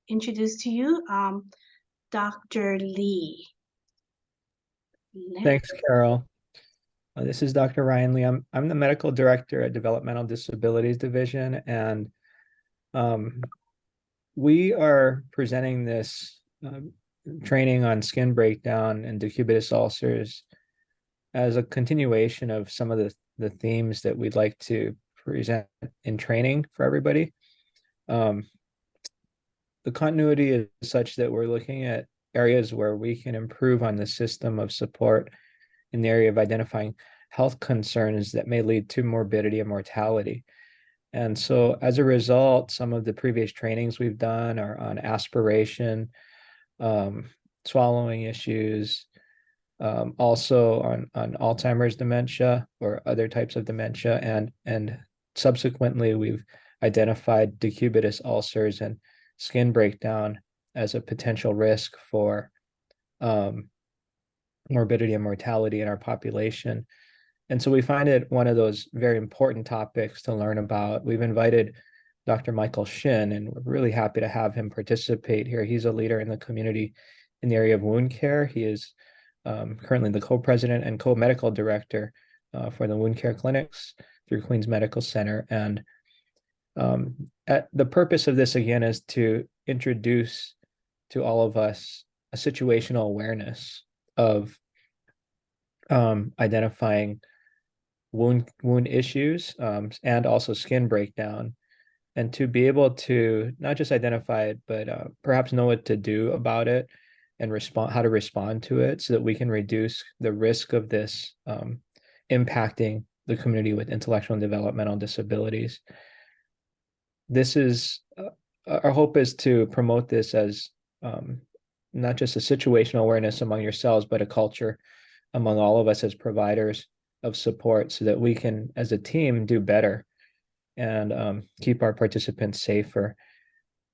introduce to you Dr. Lee. Thanks, Carol. This is Dr. Ryan Lee. I'm the medical director at Developmental Disabilities Division, and um, we are presenting this training on skin breakdown and decubitus ulcers as a continuation of some of the themes that we'd like to present in training for everybody. Um, the continuity is such that we're looking at areas where we can improve on the system of support in the area of identifying health concerns that may lead to morbidity and mortality. And so as a result, some of the previous trainings we've done are on aspiration, swallowing issues, also on Alzheimer's dementia or other types of dementia. And subsequently, we've identified decubitus ulcers and skin breakdown as a potential risk for morbidity and mortality in our population. And so we find it one of those very important topics to learn about. We've invited Dr. Michael Shin, and we're really happy to have him participate here. He's a leader in the community in the area of wound care. He is currently the co-president and co-medical director for the wound care clinics through Queens Medical Center. And the purpose of this, again, is to introduce to all of us a situational awareness of identifying wound issues and also skin breakdown, and to be able to not just identify it, but perhaps know what to do about it and how to respond to it so that we can reduce the risk of this impacting the community with intellectual and developmental disabilities. This is our hope is to promote this as not just a situational awareness among yourselves, but a culture among all of us as providers of support so that we can, as a team, do better and keep our participants safer.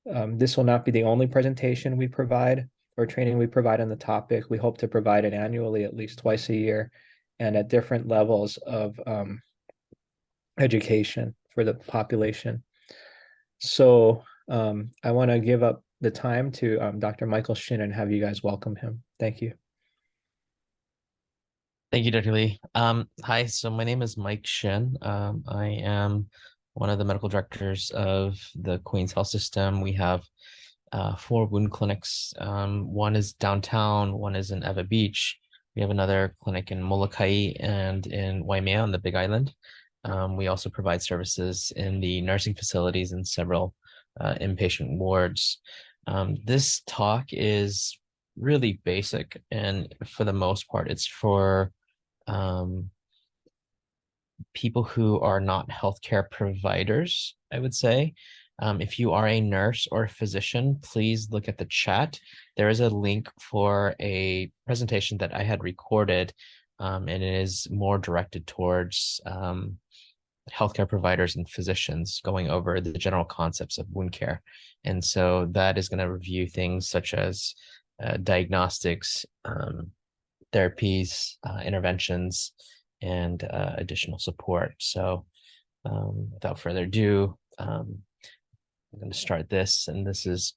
This will not be the only presentation we provide or training we provide on the topic. We hope to provide it annually, at least twice a year, and at different levels of education for the population. So I want to give up the time to Dr. Michael Shin and have you guys welcome him. Thank you. Thank you, Dr. Lee. Hi, so my name is Mike Shin. I am one of the medical directors of the Queens Health System. We have 4 wound clinics. One is downtown, one is in Eva Beach. We have another clinic in Molokai and in Waimea on the Big Island. We also provide services in the nursing facilities and several inpatient wards. This talk is really basic, and for the most part, it's for people who are not healthcare providers, I would say. If you are a nurse or a physician, please look at the chat. There is a link for a presentation that I had recorded, and it is more directed towards healthcare providers and physicians going over the general concepts of wound care. And so that is going to review things such as diagnostics, therapies, interventions, and additional support. So without further ado, I'm going to start this. And this is,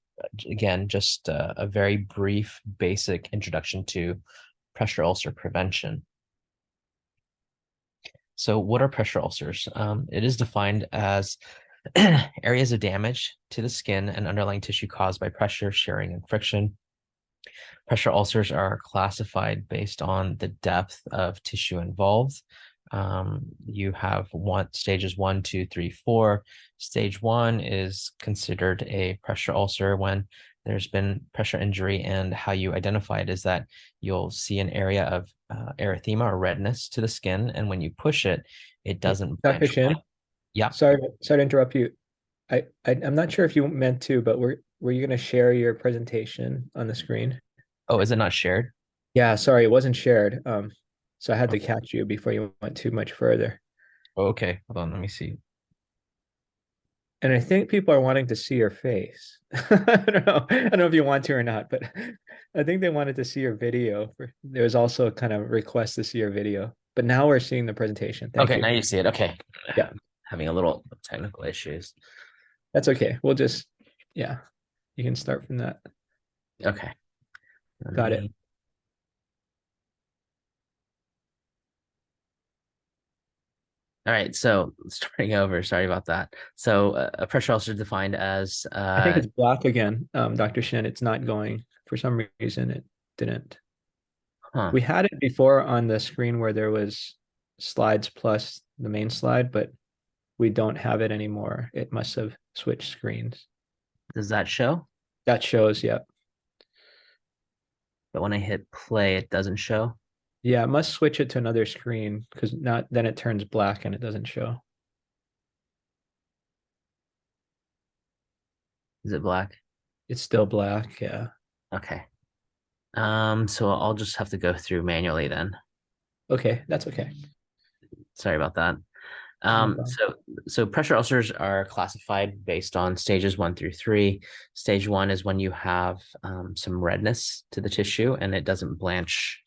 again, just a very brief, basic introduction to pressure ulcer prevention. So what are pressure ulcers? It is defined as areas of damage to the skin and underlying tissue caused by pressure, shearing, and friction. Pressure ulcers are classified based on the depth of tissue involved. You have stages 1, 2, 3, 4. Stage 1 is considered a pressure ulcer when there's been pressure injury, and how you identify it is that you'll see an area of erythema or redness to the skin, and when you push it, it doesn't Dr. Shin? Yeah. Sorry to interrupt you. I'm not sure if you meant to, but were you going to share your presentation on the screen? Oh, is it not shared? Yeah, sorry, it wasn't shared. So I had to catch you before you went too much further. Oh, okay, hold on, let me see. And I think people are wanting to see your face. I don't know. I don't know if you want to or not, but I think they wanted to see your video. There was also a kind of request to see your video, but now we're seeing the presentation. Thank Okay, you. now you see it. Okay. Yeah. Having a little technical issues. That's okay. We'll just, yeah. You can start from that. Okay. Let Got it. me- All right, so starting over, sorry about that. So a pressure ulcer is defined as I think it's black again, Dr. Shin. It's not going. For some reason, it didn't. huh. We had it before on the screen where there was slides plus the main slide, but we don't have it anymore. It must have switched screens. Does that show? That shows, yeah. But when I hit play, it doesn't show. Yeah, it must switch it to another screen because not then it turns black and it doesn't show. Is it black? It's still black, yeah. Okay. So I'll just have to go through manually then. Okay, that's okay. Sorry about that. No problem. So pressure ulcers are classified based on stages 1 through 3. Stage 1 is when you have some redness to the tissue and it doesn't blanch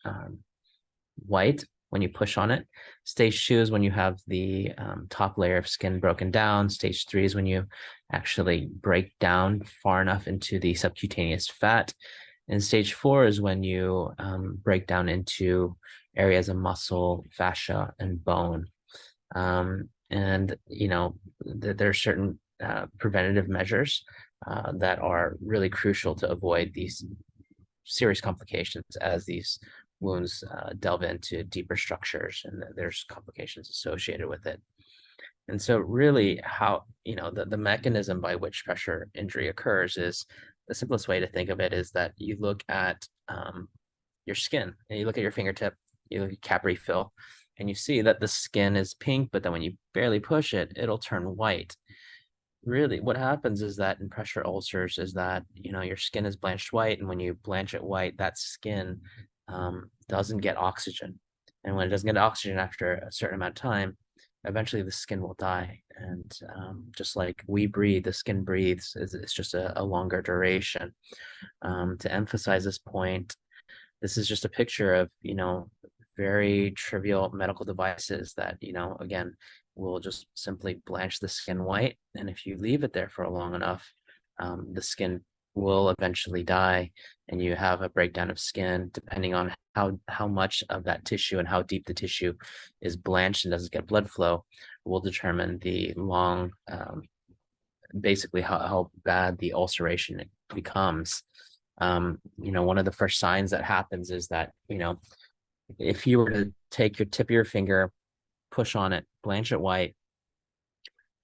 white when you push on it. Stage 2 is when you have the top layer of skin broken down. Stage 3 is when you actually break down far enough into the subcutaneous fat. And stage 4 is when you break down into areas of muscle, fascia, and bone. And there are certain preventative measures that are really crucial to avoid these serious complications as these wounds delve into deeper structures, and there's complications associated with it. And so really how, the mechanism by which pressure injury occurs is the simplest way to think of it is that you look at your skin and you look at your fingertip, you look at capillary fill, and you see that the skin is pink, but then when you barely push it, it'll turn white. Really, what happens is that in pressure ulcers is that, your skin is blanched white, and when you blanch it white, that skin doesn't get oxygen. And when it doesn't get oxygen after a certain amount of time, eventually the skin will die. And just like we breathe, the skin breathes. It's just a longer duration. To emphasize this point, this is just a picture of, very trivial medical devices that, again, will just simply blanch the skin white. And if you leave it there for long enough, the skin will eventually die and you have a breakdown of skin depending on how much of that tissue and how deep the tissue is blanched and doesn't get blood flow will determine the long basically how bad the ulceration becomes. One of the first signs that happens is that, if you were to take your tip of your finger, push on it, blanch it white,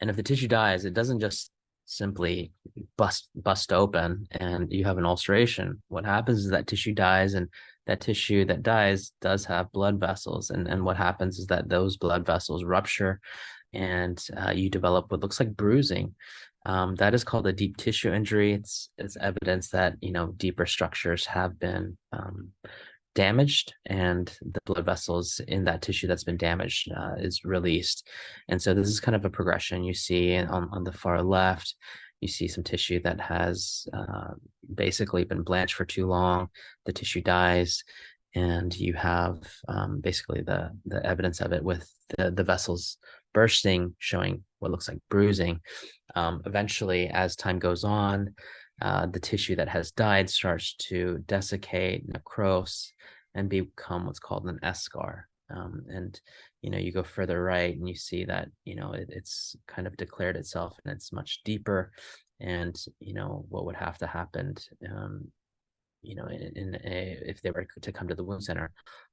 and if the tissue dies, it doesn't just simply bust open and you have an ulceration. What happens is that tissue dies, and that tissue that dies does have blood vessels. And what happens is that those blood vessels rupture and you develop what looks like bruising. That is called a deep tissue injury. It's evidence that, deeper structures have been damaged and the blood vessels in that tissue that's been damaged is released. And so this is kind of a progression you see on the far left. You see some tissue that has basically been blanched for too long. The tissue dies, and you have basically the evidence of it with the vessels bursting, showing what looks like bruising. Eventually, as time goes on, the tissue that has died starts to desiccate, necrose, and become what's called an eschar. And you go further right and you see that it's kind of declared itself and it's much deeper. And what would have to happen, if they were to come to the wound center,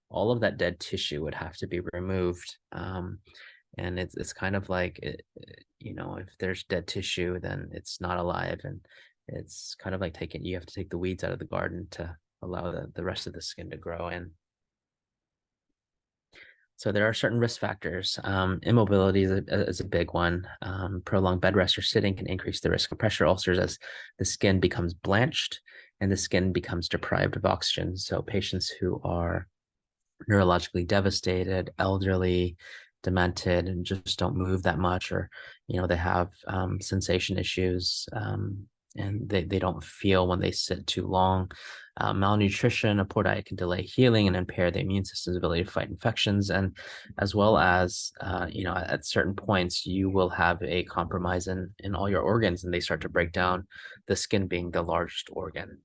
all of that dead tissue would have to be removed. And it's kind of like if there's dead tissue, then it's not alive, and it's kind of like you have to take the weeds out of the garden to allow the rest of the skin to grow in. So there are certain risk factors. Immobility is a big one. Prolonged bed rest or sitting can increase the risk of pressure ulcers as the skin becomes blanched and the skin becomes deprived of oxygen. So patients who are neurologically devastated, elderly, demented, and just don't move that much, or they have sensation issues, and they don't feel when they sit too long. Malnutrition, a poor diet can delay healing and impair the immune system's ability to fight infections. And as well as, at certain points, you will have a compromise in all your organs, and they start to break down, the skin being the largest organ.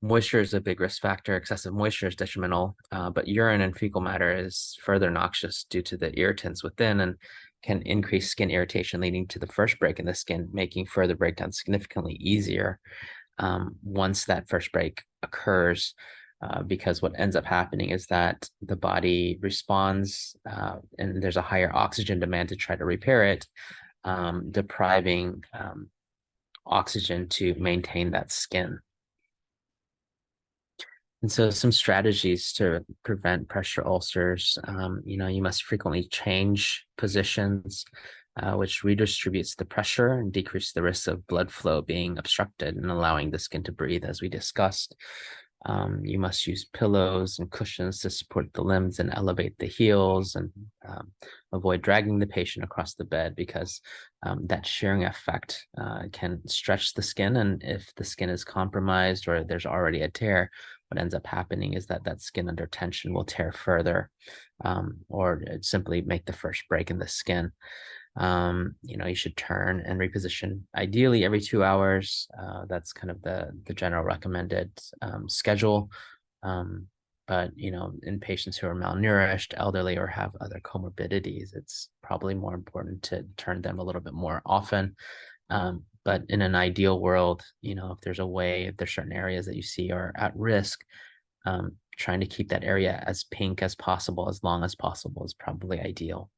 Moisture is a big risk factor. Excessive moisture is detrimental, but urine and fecal matter is further noxious due to the irritants within and can increase skin irritation, leading to the first break in the skin, making further breakdown significantly easier once that first break occurs. Because what ends up happening is that the body responds and there's a higher oxygen demand to try to repair it, depriving oxygen to maintain that skin. And so some strategies to prevent pressure ulcers, you must frequently change positions, which redistributes the pressure and decreases the risk of blood flow being obstructed and allowing the skin to breathe, as we discussed. You must use pillows and cushions to support the limbs and elevate the heels, and avoid dragging the patient across the bed, because that shearing effect can stretch the skin. And if the skin is compromised or there's already a tear, what ends up happening is that skin under tension will tear further, or simply make the first break in the skin. You should turn and reposition ideally every 2 hours. That's kind of the general recommended schedule. But in patients who are malnourished, elderly, or have other comorbidities, it's probably more important to turn them a little bit more often. But in an ideal world, if there's certain areas that you see are at risk, trying to keep that area as pink as possible, as long as possible, is probably ideal.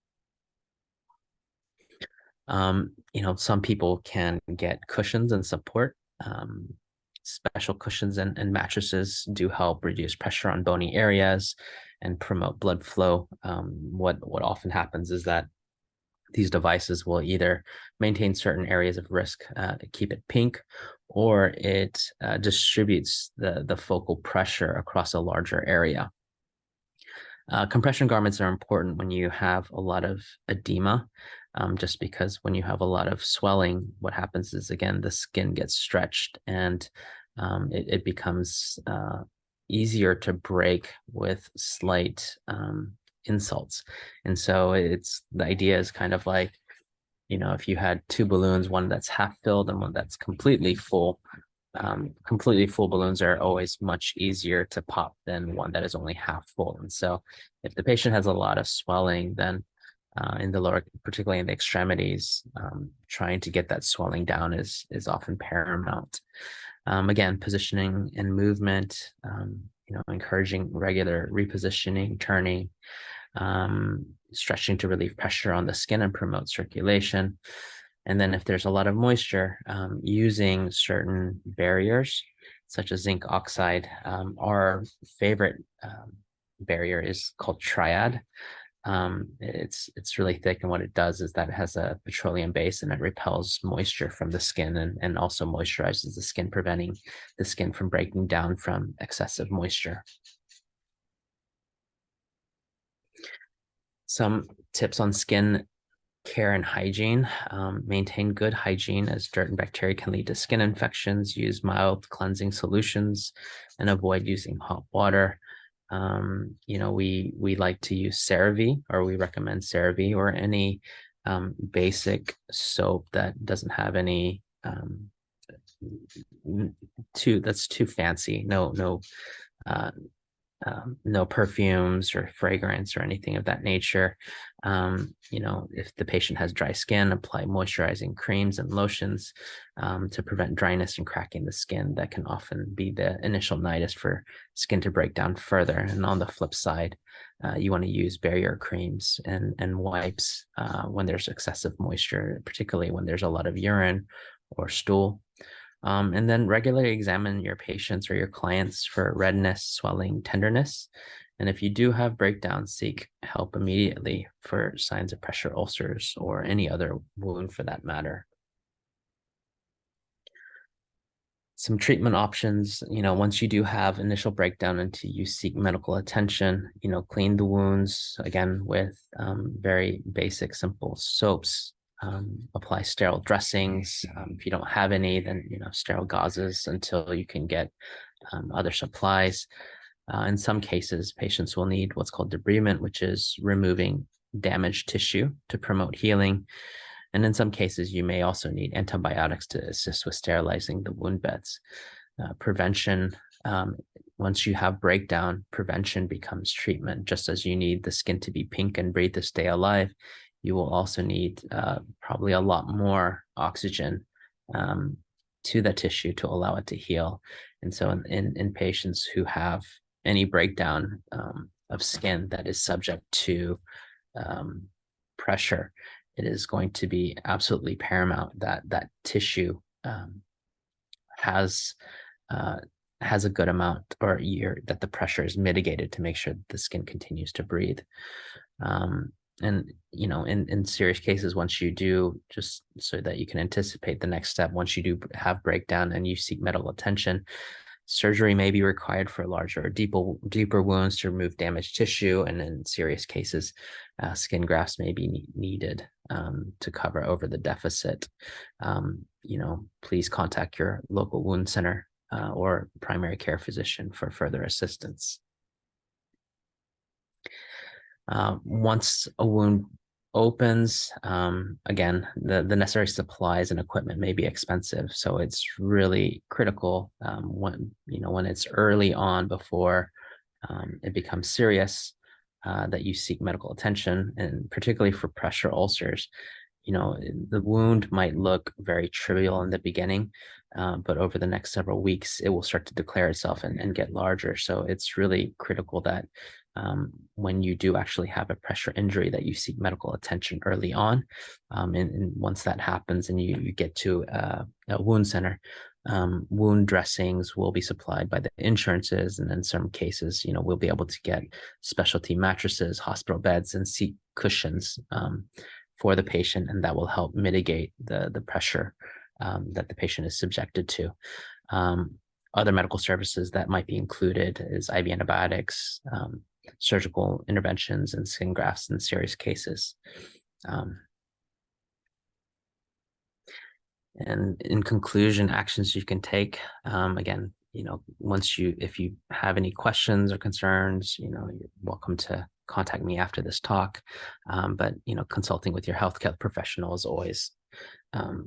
Some people can get cushions and support. Special cushions and mattresses do help reduce pressure on bony areas and promote blood flow. What often happens is that these devices will either maintain certain areas of risk, keep it pink, or it distributes the focal pressure across a larger area. Compression garments are important when you have a lot of edema, just because when you have a lot of swelling, what happens is, again, the skin gets stretched, and it becomes easier to break with slight insults. And so the idea is kind of like, if you had two balloons, one that's half filled and one that's completely full. Completely full balloons are always much easier to pop than one that is only half full. And so if the patient has a lot of swelling, then in the lower, particularly in the extremities, trying to get that swelling down is often paramount. Again, positioning and movement, encouraging regular repositioning, turning, stretching to relieve pressure on the skin and promote circulation. And then if there's a lot of moisture, using certain barriers, such as zinc oxide. Our favorite barrier is called Triad. It's really thick, and what it does is that it has a petroleum base, and it repels moisture from the skin and also moisturizes the skin, preventing the skin from breaking down from excessive moisture. Some tips on skin care and hygiene. Maintain good hygiene, as dirt and bacteria can lead to skin infections. Use mild cleansing solutions and avoid using hot water. We like to use CeraVe, or we recommend CeraVe, or any basic soap that doesn't have any that's too fancy. No perfumes or fragrance or anything of that nature. If the patient has dry skin, apply moisturizing creams and lotions to prevent dryness and cracking the skin. That can often be the initial nidus for skin to break down further. And on the flip side, you want to use barrier creams and wipes when there's excessive moisture, particularly when there's a lot of urine or stool. And then regularly examine your patients or your clients for redness, swelling, tenderness. And if you do have breakdowns, seek help immediately for signs of pressure ulcers or any other wound for that matter. Some treatment options, once you do have initial breakdown until you seek medical attention, clean the wounds, again, with very basic, simple soaps. apply sterile dressings. If you don't have any, then sterile gauzes until you can get other supplies. In some cases, patients will need what's called debridement, which is removing damaged tissue to promote healing. And in some cases, you may also need antibiotics to assist with sterilizing the wound beds. Prevention, once you have breakdown, prevention becomes treatment. Just as you need the skin to be pink and breathe to stay alive, you will also need probably a lot more oxygen to the tissue to allow it to heal. And so in patients who have any breakdown of skin that is subject to pressure, it is going to be absolutely paramount that that tissue has a good amount, or that the pressure is mitigated to make sure that the skin continues to breathe. And in serious cases, once you do, just so that you can anticipate the next step, once you do have breakdown and you seek medical attention, surgery may be required for larger or deeper wounds to remove damaged tissue, and in serious cases, skin grafts may be needed to cover over the deficit. Please contact your local wound center or primary care physician for further assistance. Once a wound opens, again, the necessary supplies and equipment may be expensive. So it's really critical when it's early on, before it becomes serious, that you seek medical attention, and particularly for pressure ulcers. The wound might look very trivial in the beginning, but over the next several weeks, it will start to declare itself and get larger. So it's really critical that when you do actually have a pressure injury, that you seek medical attention early on. And once that happens and you get to a wound center, wound dressings will be supplied by the insurances. And in some cases, we'll be able to get specialty mattresses, hospital beds, and seat cushions for the patient, and that will help mitigate the pressure that the patient is subjected to. Other medical services that might be included is IV antibiotics, surgical interventions, and skin grafts in serious cases. And in conclusion, actions you can take, again, if you have any questions or concerns, you're welcome to contact me after this talk. But consulting with your healthcare professional is always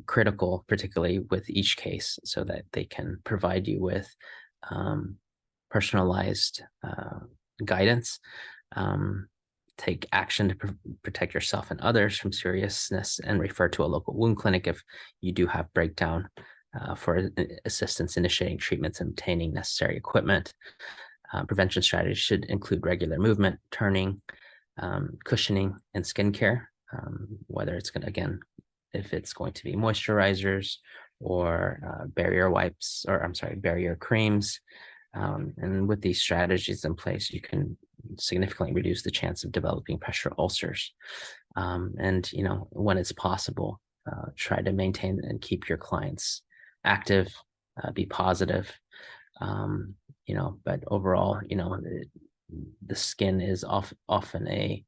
critical, particularly with each case, so that they can provide you with personalized guidance. Take action to protect yourself and others from seriousness, and refer to a local wound clinic if you do have breakdown for assistance initiating treatments and obtaining necessary equipment. Prevention strategies should include regular movement, turning, cushioning, and skincare, whether it's if it's going to be moisturizers or barrier wipes, or barrier creams. And with these strategies in place, you can significantly reduce the chance of developing pressure ulcers. And when it's possible, try to maintain and keep your clients active, be positive. But overall, the skin is often a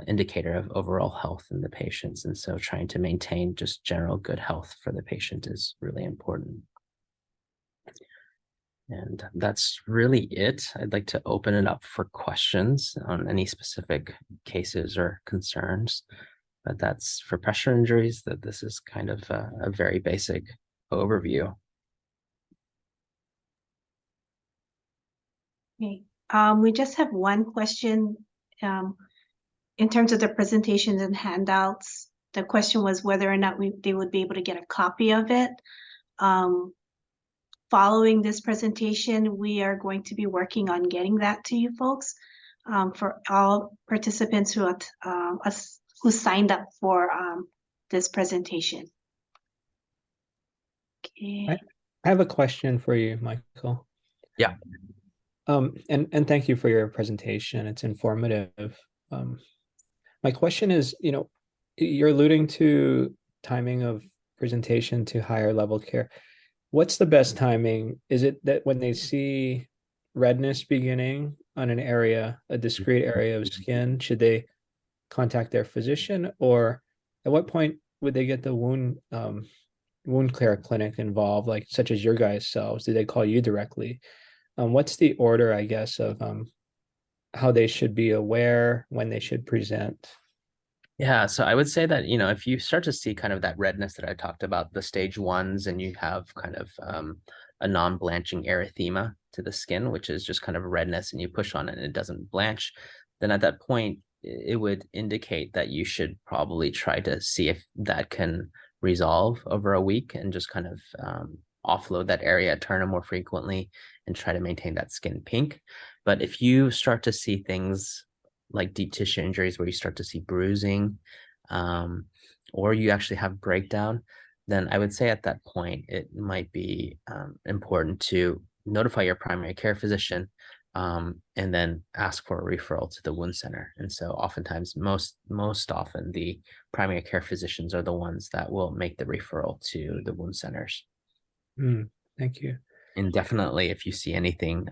indicator of overall health in the patients, and so trying to maintain just general good health for the patient is really important. And that's really it. I'd like to open it up for questions on any specific cases or concerns. But that's for pressure injuries, that this is kind of a very basic overview. Okay. We just have one question. In terms of the presentations and handouts, the question was whether or not they would be able to get a copy of it. Following this presentation, we are going to be working on getting that to you folks, for all participants who signed up for this presentation. Okay. I have a question for you, Michael. Yeah. And thank you for your presentation. It's informative. My question is, you're alluding to timing of presentation to higher level care. What's the best timing? Is it that when they see redness beginning on a discrete area of skin, should they contact their physician? Or at what point would they get the wound care clinic involved, like such as your guys' selves? Do they call you directly? What's the order, I guess, of how they should be aware when they should present? Yeah, so I would say that, if you start to see kind of that redness that I talked about, the stage ones, and you have kind of a non-blanching erythema to the skin, which is just kind of redness, and you push on it and it doesn't blanch, then at that point, it would indicate that you should probably try to see if that can resolve over a week and just kind of offload that area, turn them more frequently, and try to maintain that skin pink. But if you start to see things like deep tissue injuries where you start to see bruising, or you actually have breakdown, then I would say at that point it might be important to notify your primary care physician, and then ask for a referral to the wound center. And so oftentimes, most often, the primary care physicians are the ones that will make the referral to the wound centers. Thank you. And definitely, if you see anything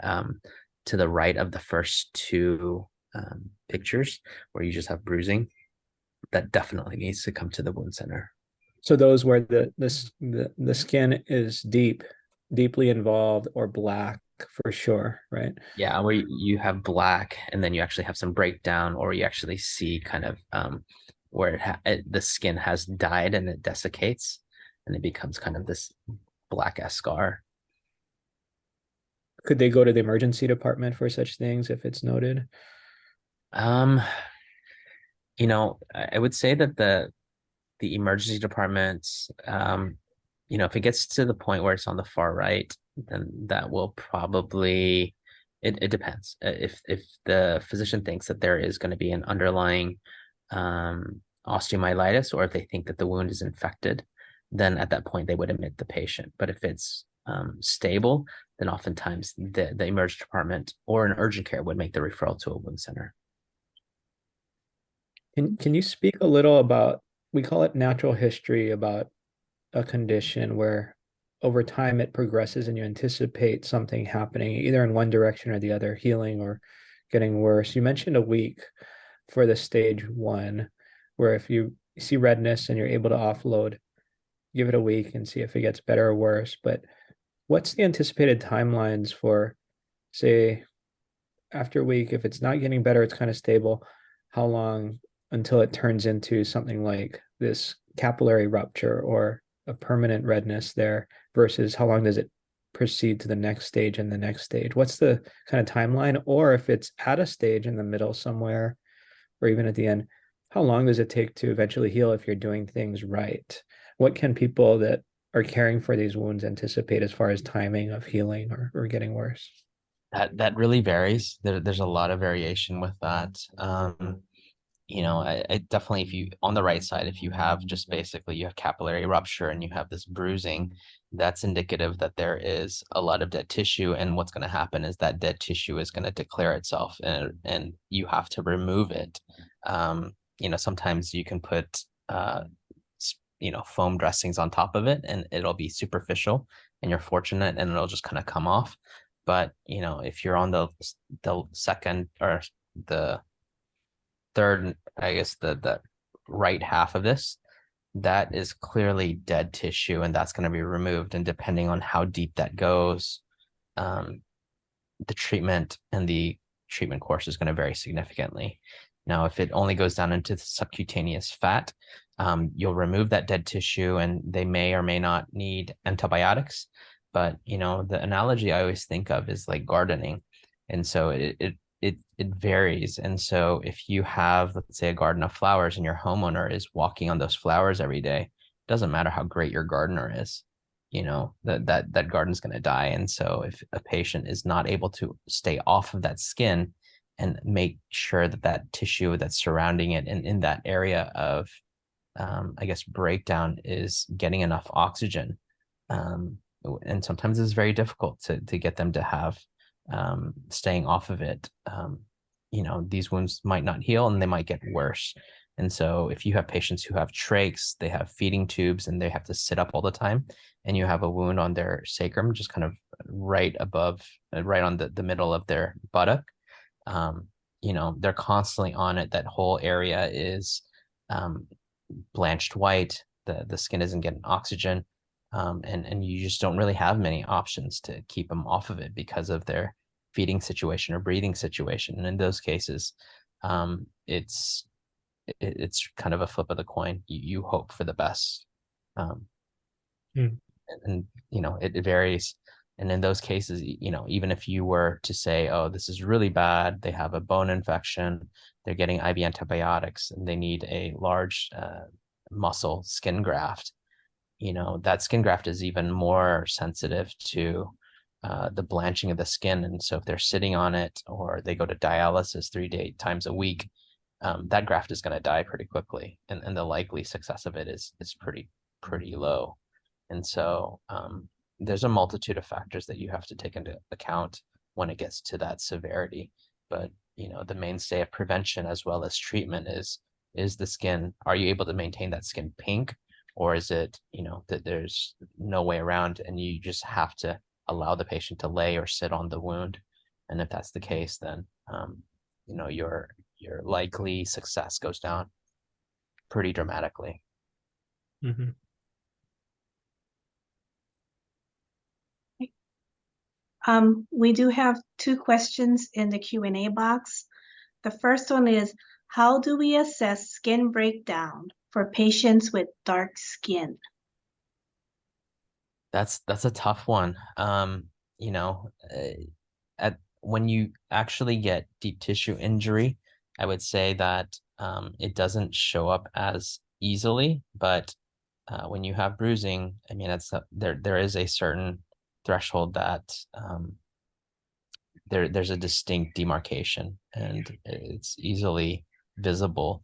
to the right of the first two pictures where you just have bruising, that definitely needs to come to the wound center. So those where the skin is deeply involved or black for sure, right? Yeah, where you have black and then you actually have some breakdown, or you actually see kind of where the skin has died and it desiccates and it becomes kind of this black scar. Could they go to the emergency department for such things if it's noted? I would say that the emergency departments, if it gets to the point where it's on the far right, then that will probably, it depends. If the physician thinks that there is going to be an underlying osteomyelitis, or if they think that the wound is infected, then at that point they would admit the patient. But if it's stable, then oftentimes the emergency department or an urgent care would make the referral to a wound center. Can you speak a little about, we call it natural history, about a condition where over time it progresses and you anticipate something happening either in one direction or the other, healing or getting worse? You mentioned a week for the stage one, where if you see redness and you're able to offload, give it a week and see if it gets better or worse. But what's the anticipated timelines for, say, after a week, if it's not getting better, it's kind of stable, how long until it turns into something like this capillary rupture or a permanent redness there, versus how long does it proceed to the next stage and the next stage? What's the kind of timeline? Or if it's at a stage in the middle somewhere, or even at the end, how long does it take to eventually heal if you're doing things right? What can people that are caring for these wounds anticipate as far as timing of healing or getting worse? That really varies. There's a lot of variation with that. I definitely, if you on the right side, if you have just basically you have capillary rupture and you have this bruising, that's indicative that there is a lot of dead tissue. And what's going to happen is that dead tissue is going to declare itself, and you have to remove it. Sometimes you can put foam dressings on top of it and it'll be superficial and you're fortunate and it'll just kind of come off. But if you're on the second or the third, I guess the right half of this, that is clearly dead tissue and that's going to be removed. And depending on how deep that goes, the treatment and the treatment course is going to vary significantly. Now, if it only goes down into the subcutaneous fat, you'll remove that dead tissue and they may or may not need antibiotics. But, the analogy I always think of is like gardening. And so it varies. And so if you have, let's say, a garden of flowers and your homeowner is walking on those flowers every day, it doesn't matter how great your gardener is, that garden's going to die. And so if a patient is not able to stay off of that skin and make sure that that tissue that's surrounding it and in that area of, I guess, breakdown is getting enough oxygen. And sometimes it's very difficult to get them to have staying off of it. These wounds might not heal and they might get worse. And so if you have patients who have trachs, they have feeding tubes and they have to sit up all the time, and you have a wound on their sacrum, just kind of right above, right on the middle of their buttock, they're constantly on it. That whole area is blanched white. the skin isn't getting oxygen, and you just don't really have many options to keep them off of it because of their feeding situation or breathing situation. And in those cases, it's kind of a flip of the coin. You hope for the best. Hmm. And it varies. And in those cases, even if you were to say, oh, this is really bad, they have a bone infection, they're getting IV antibiotics, and they need a large muscle skin graft, that skin graft is even more sensitive to the blanching of the skin. And so if they're sitting on it or they go to dialysis 3 times a week, that graft is going to die pretty quickly. And the likely success of it is pretty low. And so there's a multitude of factors that you have to take into account when it gets to that severity. But, the mainstay of prevention as well as treatment is the skin. Are you able to maintain that skin pink? Or is it, that there's no way around and you just have to allow the patient to lay or sit on the wound? And if that's the case, then, your likely success goes down pretty dramatically. Mm-hmm. We do have 2 questions in the Q&A box. The first one is, how do we assess skin breakdown for patients with dark skin? That's a tough one. When you actually get deep tissue injury, I would say that it doesn't show up as easily, but when you have bruising, I mean, there is a certain threshold that there's a distinct demarcation and it's easily visible.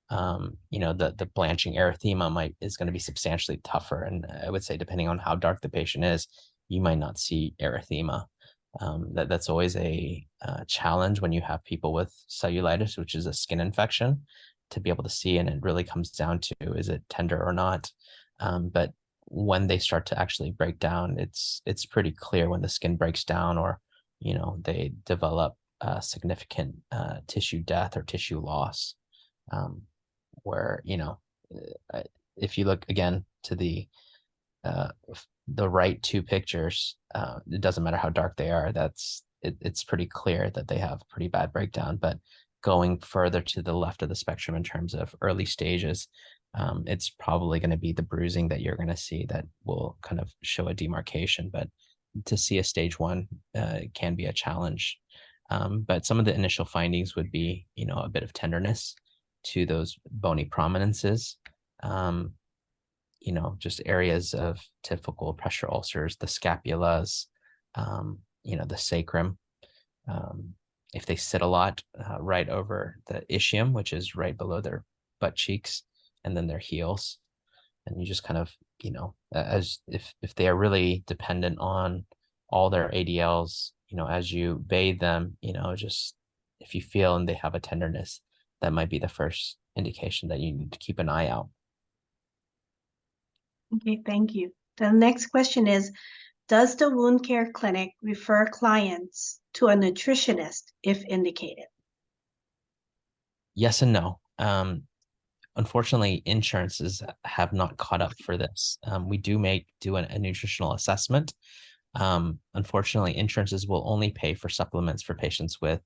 The blanching erythema is going to be substantially tougher. And I would say, depending on how dark the patient is, you might not see erythema. That's always a challenge when you have people with cellulitis, which is a skin infection, to be able to see. And it really comes down to, is it tender or not? But when they start to actually break down, it's pretty clear when the skin breaks down, or they develop significant tissue death or tissue loss, where if you look again to the right 2 pictures, it doesn't matter how dark they are. It's pretty clear that they have pretty bad breakdown. But going further to the left of the spectrum in terms of early stages, it's probably going to be the bruising that you're going to see that will kind of show a demarcation. But to see a stage 1 can be a challenge. But some of the initial findings would be, a bit of tenderness to those bony prominences, just areas of typical pressure ulcers, the scapulas, the sacrum. If they sit a lot, right over the ischium, which is right below their butt cheeks, and then their heels. And you just kind of, as if they are really dependent on all their ADLs, as you bathe them, just if you feel and they have a tenderness, that might be the first indication that you need to keep an eye out. Okay, thank you. The next question is, does the wound care clinic refer clients to a nutritionist if indicated? Yes and no. Unfortunately, insurances have not caught up for this. We do a nutritional assessment. Unfortunately, insurances will only pay for supplements for patients with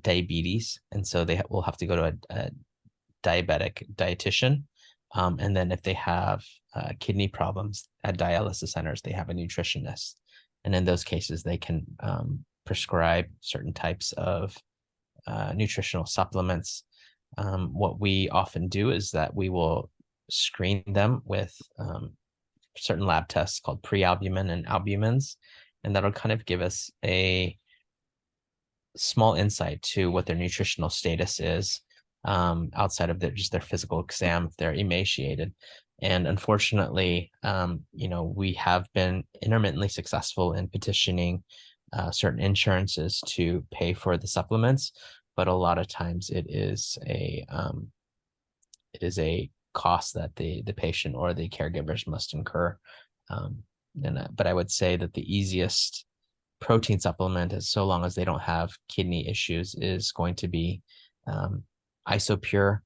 diabetes, and so they will have to go to a diabetic dietitian. And then if they have kidney problems at dialysis centers, they have a nutritionist. And in those cases, they can prescribe certain types of nutritional supplements. What we often do is that we will screen them with certain lab tests called prealbumin and albumins, and that'll kind of give us a small insight to what their nutritional status is, outside of just their physical exam if they're emaciated. And unfortunately, we have been intermittently successful in petitioning certain insurances to pay for the supplements, but a lot of times it is a cost that the patient or the caregivers must incur. But I would say that the easiest protein supplement, is so long as they don't have kidney issues, is going to be Isopure,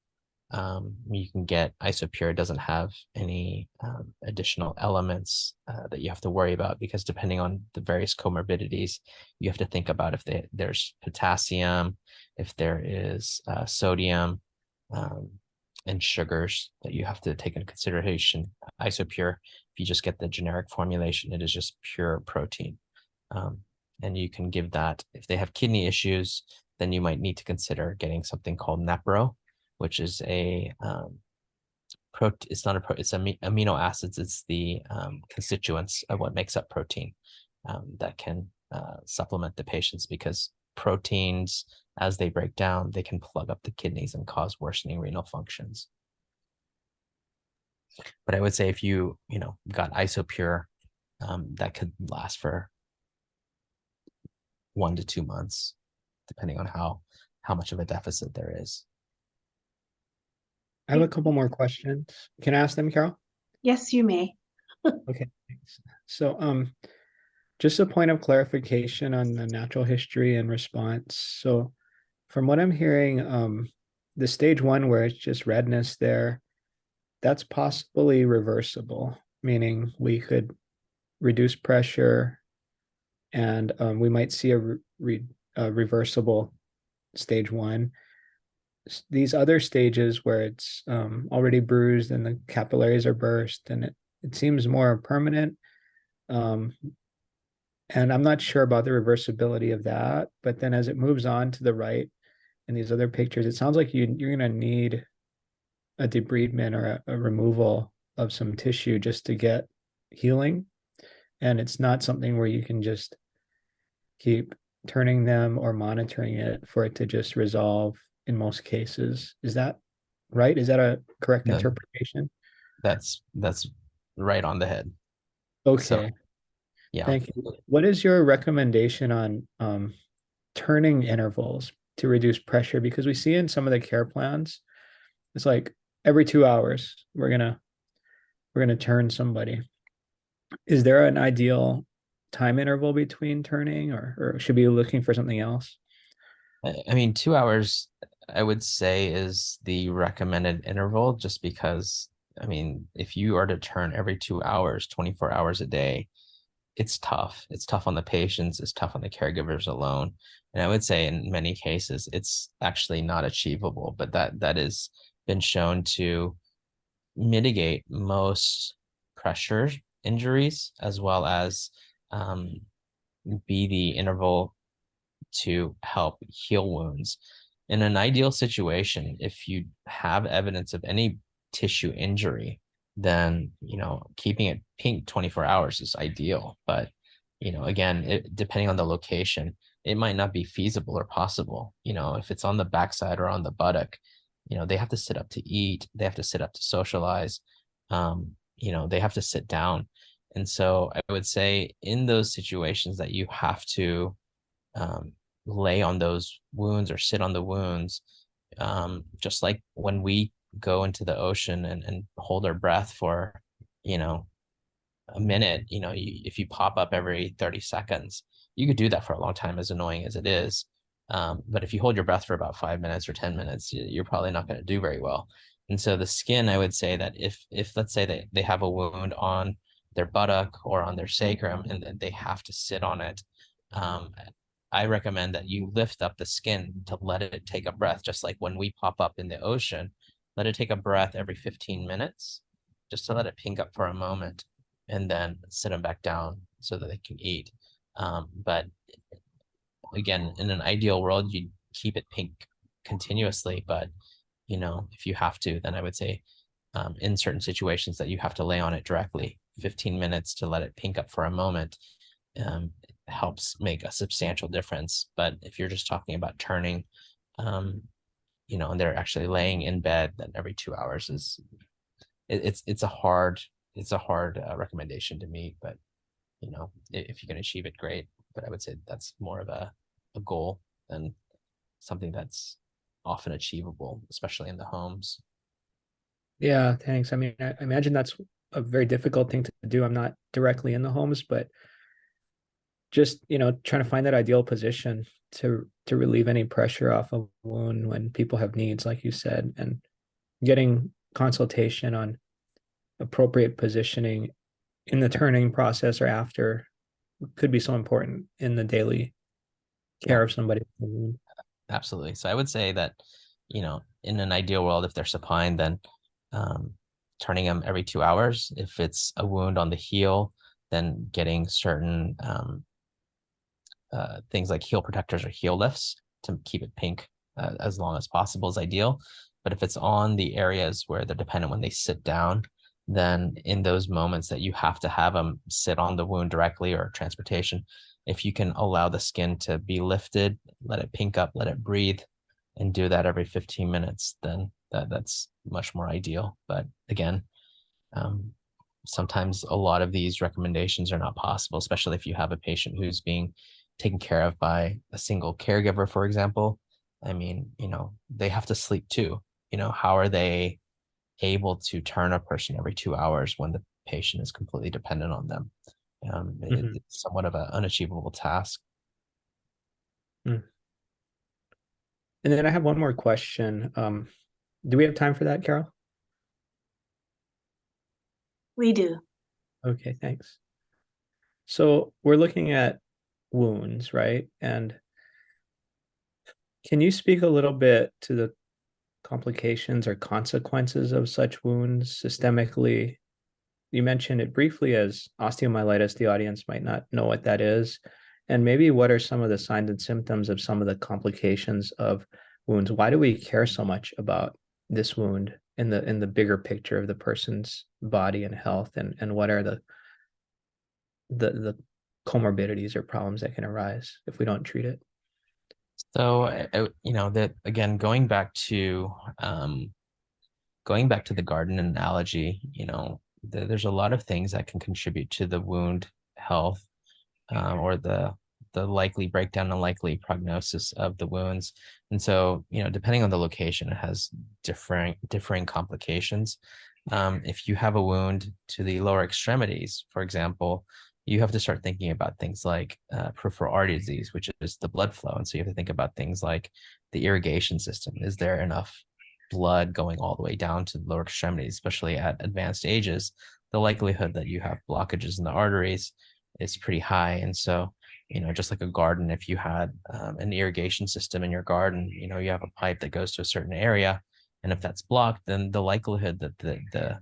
You can get Isopure. It doesn't have any additional elements that you have to worry about, because depending on the various comorbidities, you have to think about if there's potassium, if there is sodium, and sugars that you have to take into consideration. Isopure, if you just get the generic formulation, it is just pure protein. And you can give that. If they have kidney issues, then you might need to consider getting something called Nepro, which is it's not it's amino acids. It's the constituents of what makes up protein that can supplement the patients, because proteins, as they break down, they can plug up the kidneys and cause worsening renal functions. But I would say if you got Isopure, that could last for 1 to 2 months, depending on how much of a deficit there is. I have a couple more questions. Can I ask them, Carol? Yes, you may. Okay, thanks. So, just a point of clarification on the natural history and response. So, from what I'm hearing, the stage 1 where it's just redness there, that's possibly reversible, meaning we could reduce pressure and we might see a reversible stage 1. These other stages where it's already bruised and the capillaries are burst and it seems more permanent. And I'm not sure about the reversibility of that, but then as it moves on to the right in these other pictures, it sounds like you're going to need a debridement or a removal of some tissue just to get healing. And it's not something where you can just keep turning them or monitoring it for it to just resolve in most cases. Is that right? Is that a correct No, interpretation? that's right on the head. Okay. So, yeah. Thank you. What is your recommendation on turning intervals to reduce pressure? Because we see in some of the care plans, it's like every 2 hours we're gonna turn somebody. Is there an ideal time interval between turning, or should we be looking for something else? I mean, 2 hours, I would say, is the recommended interval, just because, I mean, if you are to turn every 2 hours, 24 hours a day, it's tough. It's tough on the patients, it's tough on the caregivers alone. And I would say in many cases, it's actually not achievable, but that has been shown to mitigate most pressure injuries, as well as be the interval to help heal wounds. In an ideal situation, if you have evidence of any tissue injury, then keeping it pink 24 hours is ideal. But again, depending on the location, it might not be feasible or possible. If it's on the backside or on the buttock, they have to sit up to eat, they have to sit up to socialize, they have to sit down. And so I would say in those situations that you have to lay on those wounds or sit on the wounds, just like when we go into the ocean and hold our breath for a minute, if you pop up every 30 seconds, you could do that for a long time, as annoying as it is. But if you hold your breath for about 5 minutes or 10 minutes, you're probably not going to do very well. And so the skin, I would say that if let's say they have a wound on their buttock or on their sacrum and they have to sit on it, I recommend that you lift up the skin to let it take a breath, just like when we pop up in the ocean. Let it take a breath every 15 minutes, just to let it pink up for a moment, and then sit them back down so that they can eat. But again, in an ideal world, you'd keep it pink continuously. But if you have to, then I would say in certain situations that you have to lay on it directly, 15 minutes to let it pink up for a moment helps make a substantial difference. But if you're just talking about turning, and they're actually laying in bed, then every 2 hours is it's a hard recommendation to meet. But if you can achieve it, great. But I would say that's more of a goal than something that's often achievable, especially in the homes. Yeah, thanks. I mean, I imagine that's a very difficult thing to do. I'm not directly in the homes, but just trying to find that ideal position to relieve any pressure off a wound when people have needs, like you said, and getting consultation on appropriate positioning in the turning process or after could be so important in the daily care of somebody. Absolutely. So I would say that, in an ideal world, if they're supine, then turning them every 2 hours. If it's a wound on the heel, then getting certain things like heel protectors or heel lifts to keep it pink as long as possible is ideal. But if it's on the areas where they're dependent when they sit down, then in those moments that you have to have them sit on the wound directly or transportation, if you can allow the skin to be lifted, let it pink up, let it breathe, and do that every 15 minutes, then that's much more ideal. But again, sometimes a lot of these recommendations are not possible, especially if you have a patient who's being taken care of by a single caregiver, for example. I mean, they have to sleep too. How are they able to turn a person every 2 hours when the patient is completely dependent on them? It's somewhat of an unachievable task. And then I have one more question. Do we have time for that, Carol? We do. Okay, thanks. So we're looking at wounds, right? And can you speak a little bit to the complications or consequences of such wounds systemically? You mentioned it briefly as osteomyelitis. The audience might not know what that is. And maybe what are some of the signs and symptoms of some of the complications of wounds? Why do we care so much about this wound in the bigger picture of the person's body and health? And what are the comorbidities or problems that can arise if we don't treat it? So, that again, going back to the garden analogy, there's a lot of things that can contribute to the wound health, or the likely breakdown and likely prognosis of the wounds. And so, depending on the location, it has differing complications. If you have a wound to the lower extremities, for example, you have to start thinking about things like peripheral artery disease, which is the blood flow. And so you have to think about things like the irrigation system. Is there enough blood going all the way down to the lower extremities, especially at advanced ages? The likelihood that you have blockages in the arteries is pretty high. And so, just like a garden, if you had an irrigation system in your garden, you have a pipe that goes to a certain area, and if that's blocked, then the likelihood that the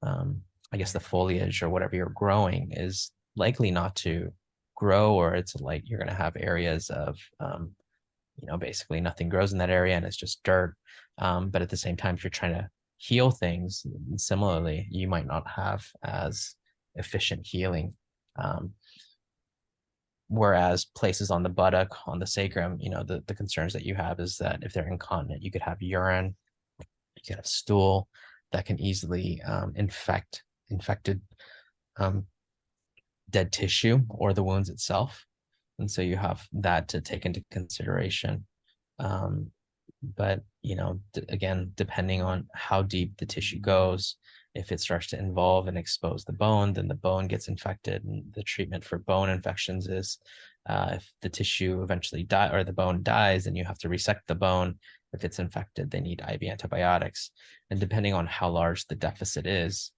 I guess the foliage or whatever you're growing is likely not to grow, or it's like you're going to have areas of basically nothing grows in that area and it's just dirt. But at the same time, if you're trying to heal things similarly, you might not have as efficient healing. Whereas places on the buttock, on the sacrum, the concerns that you have is that if they're incontinent, you could have urine, you could have stool that can easily infected dead tissue or the wounds itself. And so you have that to take into consideration. But, again, depending on how deep the tissue goes, if it starts to involve and expose the bone, then the bone gets infected. And the treatment for bone infections is if the tissue eventually dies or the bone dies, then you have to resect the bone. If it's infected, they need IV antibiotics. And depending on how large the deficit is,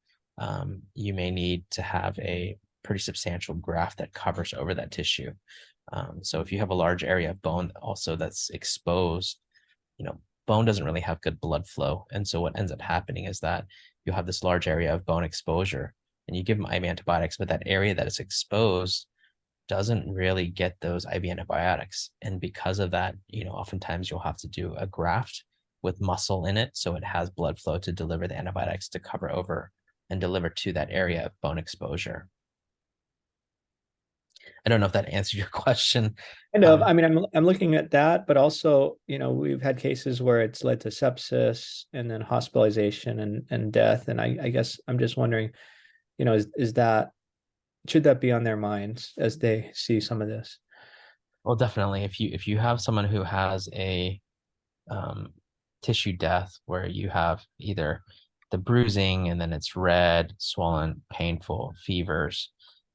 you may need to have a pretty substantial graft that covers over that tissue. So if you have a large area of bone also that's exposed, bone doesn't really have good blood flow. And so what ends up happening is that you have this large area of bone exposure and you give them IV antibiotics, but that area that is exposed doesn't really get those IV antibiotics. And because of that, oftentimes you'll have to do a graft with muscle in it, so it has blood flow to deliver the antibiotics to cover over and deliver to that area of bone exposure. I don't know if that answered your question. I mean, I'm looking at that, but also, we've had cases where it's led to sepsis and then hospitalization and death. And I guess I'm just wondering, should that be on their minds as they see some of this? Well, definitely. If you have someone who has a tissue death where you have either the bruising and then it's red, swollen, painful, fevers,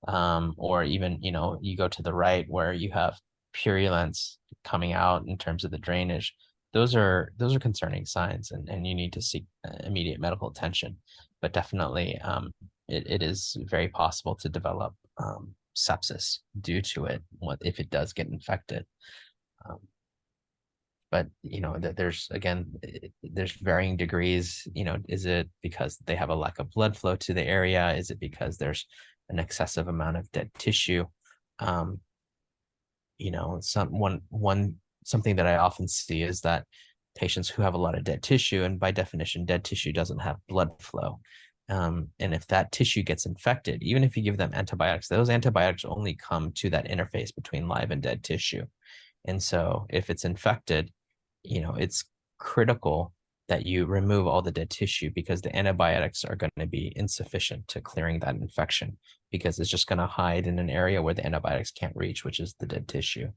or even, you go to the right where you have purulence coming out in terms of the drainage, those are concerning signs, and you need to seek immediate medical attention. But definitely, it is very possible to develop sepsis due to it if it does get infected. But there's again, there's varying degrees. Is it because they have a lack of blood flow to the area? Is it because there's an excessive amount of dead tissue? Something that I often see is that patients who have a lot of dead tissue, and by definition, dead tissue doesn't have blood flow. And if that tissue gets infected, even if you give them antibiotics, those antibiotics only come to that interface between live and dead tissue. And so if it's infected, it's critical that you remove all the dead tissue, because the antibiotics are going to be insufficient to clearing that infection, because it's just going to hide in an area where the antibiotics can't reach, which is the dead tissue.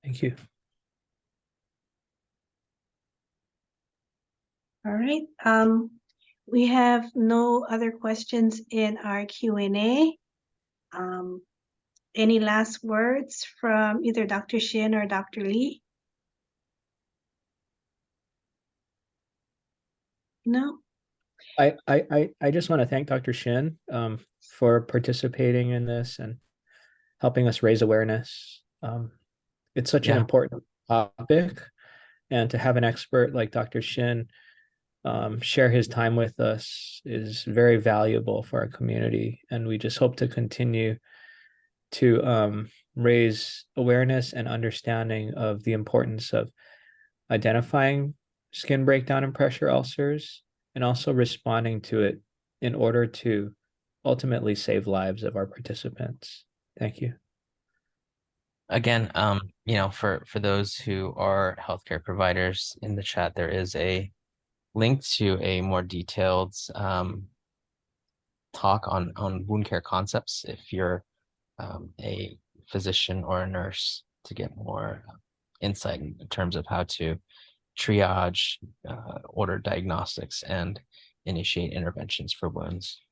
Thank you. All right. We have no other questions in our Q&A. Any last words from either Dr. Shin or Dr. Lee? No? I just want to thank Dr. Shin for participating in this and helping us raise awareness. It's such an important topic, and to have an expert like Dr. Shin share his time with us is very valuable for our community, and we just hope to continue to raise awareness and understanding of the importance of identifying skin breakdown and pressure ulcers, and also responding to it in order to ultimately save lives of our participants. Thank you. Again, for those who are healthcare providers, in the chat, there is a link to a more detailed talk on wound care concepts if you're a physician or a nurse, to get more insight in terms of how to triage, order diagnostics, and initiate interventions for wounds.